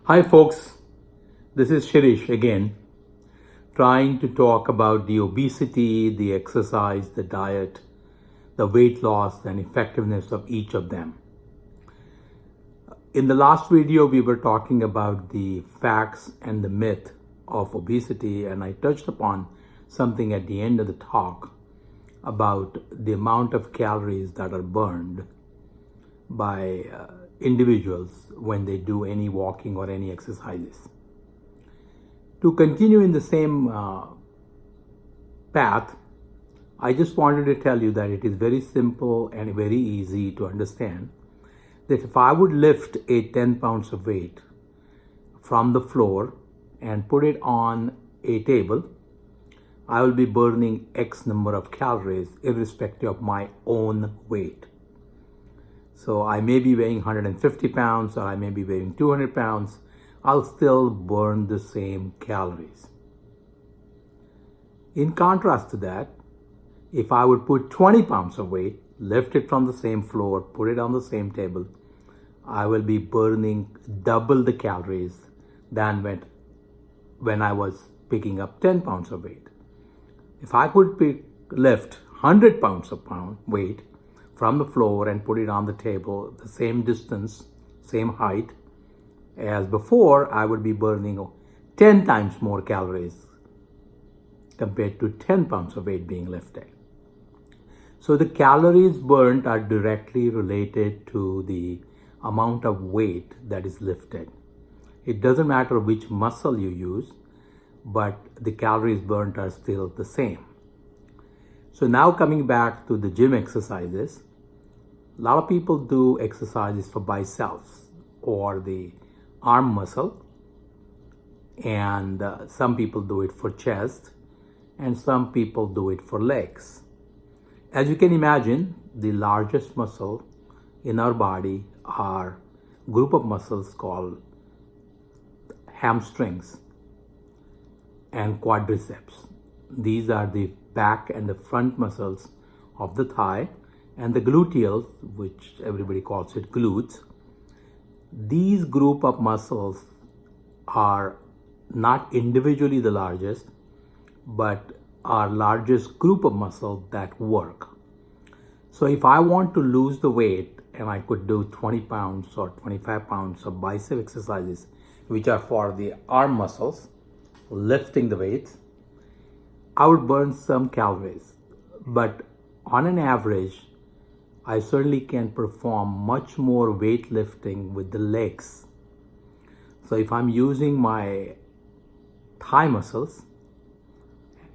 Hi, folks. This is Shirish again, trying to talk about the obesity, the exercise, the diet, the weight loss, and effectiveness of each of them. In the last video, we were talking about the facts and the myth of obesity, and I touched upon something at the end of the talk about the amount of calories that are burned by individuals when they do any walking or any exercises. To continue in the same path, I just wanted to tell you that it is very simple and very easy to understand that if I would lift a 10 pounds of weight from the floor and put it on a table, I will be burning X number of calories irrespective of my own weight. So I may be weighing 150 pounds or I may be weighing 200 pounds. I'll still burn the same calories. In contrast to that, if I would put 20 pounds of weight, lift it from the same floor, put it on the same table, I will be burning double the calories than when I was picking up 10 pounds of weight. If I could lift 100 pounds of weight from the floor and put it on the table, the same distance, same height as before, I would be burning 10 times more calories compared to 10 pounds of weight being lifted. So the calories burnt are directly related to the amount of weight that is lifted. It doesn't matter which muscle you use, but the calories burnt are still the same. So now coming back to the gym exercises, a lot of people do exercises for biceps or the arm muscle, and some people do it for chest, and some people do it for legs. As you can imagine, the largest muscle in our body are a group of muscles called hamstrings and quadriceps. These are the back and the front muscles of the thigh, and the gluteals, which everybody calls it glutes. These group of muscles are not individually the largest, but are largest group of muscles that work. So if I want to lose the weight and I could do 20 pounds or 25 pounds of bicep exercises, which are for the arm muscles, lifting the weights, I would burn some calories. But on an average, I certainly can perform much more weightlifting with the legs. So if I'm using my thigh muscles,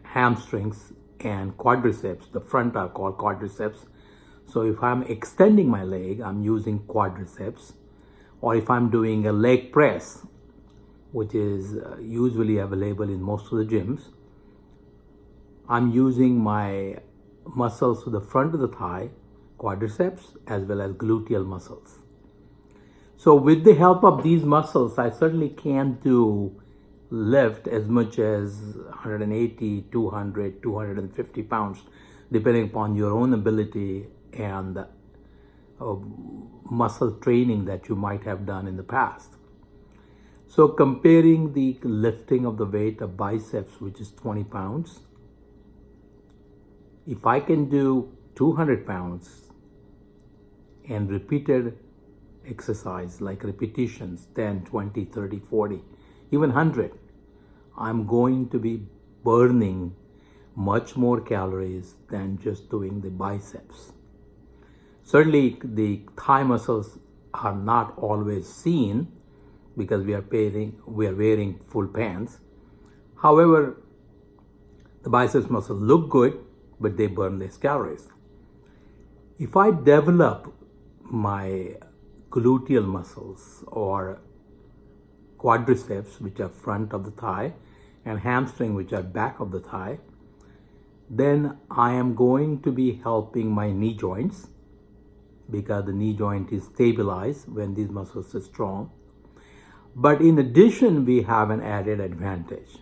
hamstrings and quadriceps, the front are called quadriceps. So if I'm extending my leg, I'm using quadriceps. Or if I'm doing a leg press, which is usually available in most of the gyms, I'm using my muscles to the front of the thigh, quadriceps, as well as gluteal muscles. So with the help of these muscles, I certainly can lift as much as 180, 200, 250 pounds, depending upon your own ability and muscle training that you might have done in the past. So comparing the lifting of the weight of biceps, which is 20 pounds, if I can do 200 pounds and repeated exercise like repetitions, 10, 20, 30, 40, even 100, I'm going to be burning much more calories than just doing the biceps. Certainly the thigh muscles are not always seen because we are wearing full pants. However, the biceps muscle look good, but they burn less calories. If I develop my gluteal muscles or quadriceps, which are front of the thigh, and hamstring, which are back of the thigh, then I am going to be helping my knee joints, because the knee joint is stabilized when these muscles are strong. But in addition, we have an added advantage.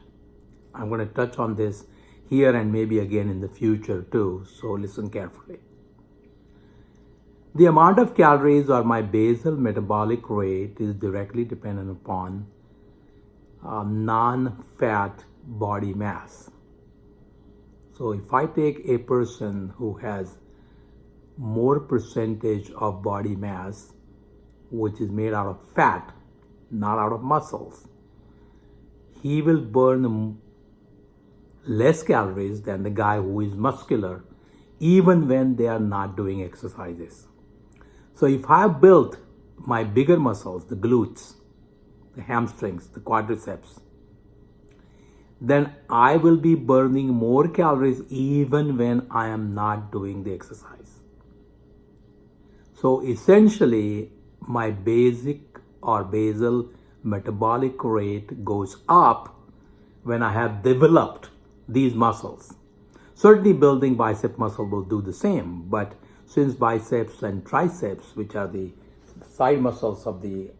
I'm going to touch on this here and maybe again in the future too, so listen carefully. The amount of calories or my basal metabolic rate is directly dependent upon non-fat body mass. So if I take a person who has more percentage of body mass, which is made out of fat, not out of muscles, he will burn less calories than the guy who is muscular, even when they are not doing exercises. So if I have built my bigger muscles, the glutes, the hamstrings, the quadriceps, then I will be burning more calories even when I am not doing the exercise. So essentially, my basic or basal metabolic rate goes up when I have developed these muscles. Certainly building bicep muscle will do the same, but since biceps and triceps, which are the side muscles of the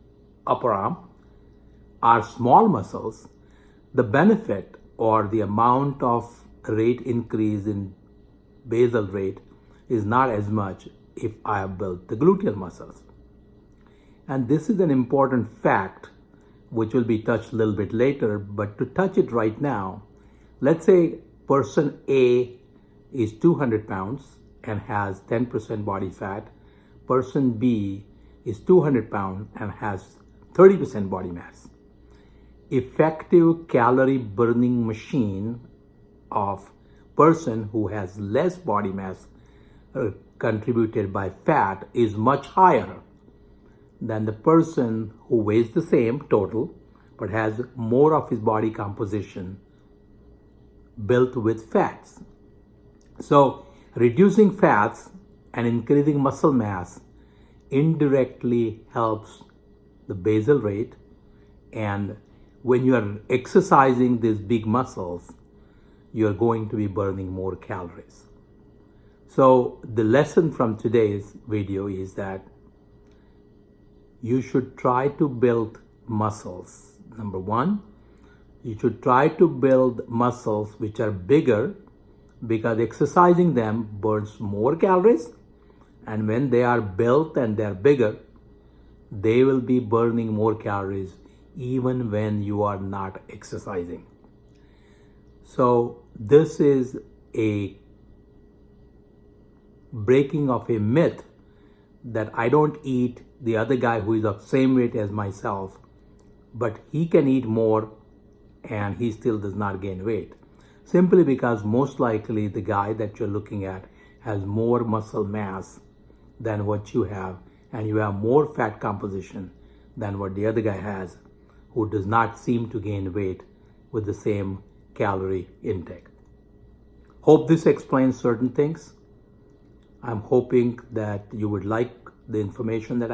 upper arm, are small muscles, the benefit or the amount of rate increase in basal rate is not as much if I have built the gluteal muscles. And this is an important fact which will be touched a little bit later, but to touch it right now, let's say person A is 200 pounds and has 10% body fat. Person B is 200 pounds and has 30% body mass. Effective calorie burning machine of person who has less body mass contributed by fat is much higher than the person who weighs the same total but has more of his body composition built with fats. So reducing fats and increasing muscle mass indirectly helps the basal rate, and when you are exercising these big muscles, you are going to be burning more calories. So the lesson from today's video is that you should try to build muscles. Number one, you should try to build muscles which are bigger, because exercising them burns more calories, and when they are built and they are bigger, they will be burning more calories even when you are not exercising. So this is a breaking of a myth that I don't eat the other guy who is of same weight as myself, but he can eat more and he still does not gain weight. Simply because most likely the guy that you're looking at has more muscle mass than what you have, and you have more fat composition than what the other guy has, who does not seem to gain weight with the same calorie intake. Hope this explains certain things. I'm hoping that you would like the information that